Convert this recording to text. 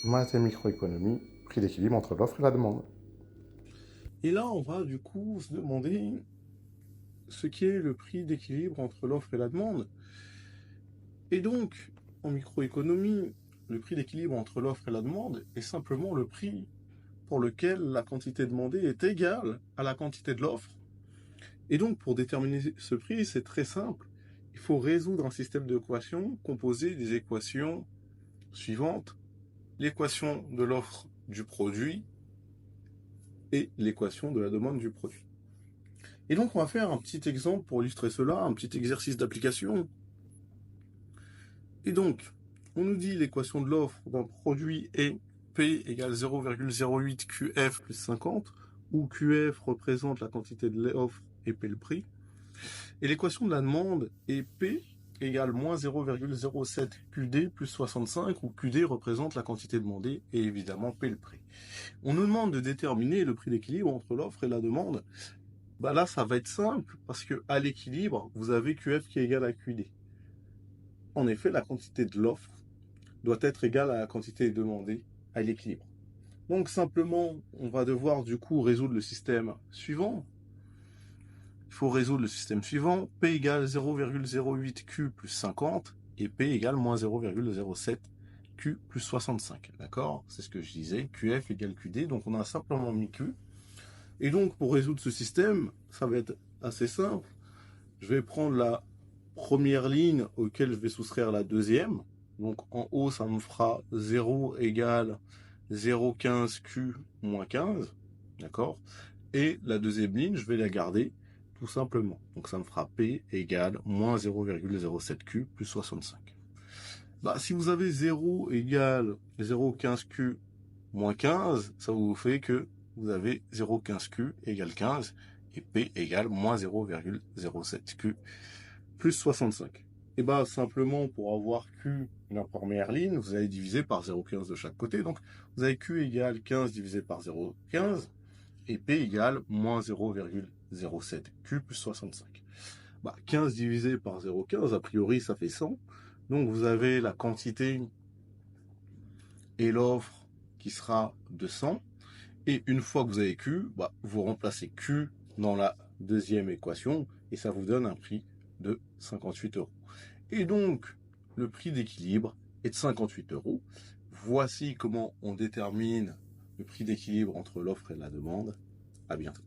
Maths et microéconomie, prix d'équilibre entre l'offre et la demande. Et là, on va du coup se demander ce qu'est le prix d'équilibre entre l'offre et la demande. Et donc, en microéconomie, le prix d'équilibre entre l'offre et la demande est simplement le prix pour lequel la quantité demandée est égale à la quantité de l'offre. Et donc, pour déterminer ce prix, c'est très simple. Il faut résoudre un système d'équations composé des équations suivantes. L'équation de l'offre du produit et l'équation de la demande du produit. Et donc, on va faire un petit exemple pour illustrer cela, un petit exercice d'application. Et donc, on nous dit l'équation de l'offre d'un produit est P égale 0,08 QF plus 50, où QF représente la quantité de l'offre et P le prix. Et l'équation de la demande est P égale moins 0,07 QD plus 65, où QD représente la quantité demandée et évidemment P le prix. On nous demande de déterminer le prix d'équilibre entre l'offre et la demande. Bah là, ça va être simple, parce que à l'équilibre, vous avez QF qui est égal à QD. En effet, la quantité de l'offre doit être égale à la quantité demandée à l'équilibre. Donc simplement, on va devoir du coup résoudre le système suivant. Il faut résoudre le système suivant. P égale 0,08 Q plus 50 et P égale moins 0,07 Q plus 65. D'accord? C'est ce que je disais. QF égale QD. Donc on a simplement mis Q. Et donc pour résoudre ce système, ça va être assez simple. Je vais prendre la première ligne auquel je vais soustraire la deuxième. Donc en haut, ça me fera 0 égale 0,15 Q moins 15. D'accord? Et la deuxième ligne, je vais la garder tout simplement. Donc ça me fera P égale moins 0,07 Q plus 65. Bah, si vous avez 0 égale 0,15 Q moins 15, ça vous fait que vous avez 0,15 Q égale 15 et P égale moins 0,07 Q plus 65. Et bah simplement pour avoir Q la première ligne, vous allez diviser par 0,15 de chaque côté. Donc vous avez Q égale 15 divisé par 0,15 et P égale moins 0,07 Q plus 65. Bah, 15 divisé par 0,15, a priori ça fait 100. Donc vous avez la quantité et l'offre qui sera de 100. Et une fois que vous avez Q, bah, vous remplacez Q dans la deuxième équation et ça vous donne un prix de 58 euros. Et donc, le prix d'équilibre est de 58 euros. Voici comment on détermine le prix d'équilibre entre l'offre et la demande. À bientôt.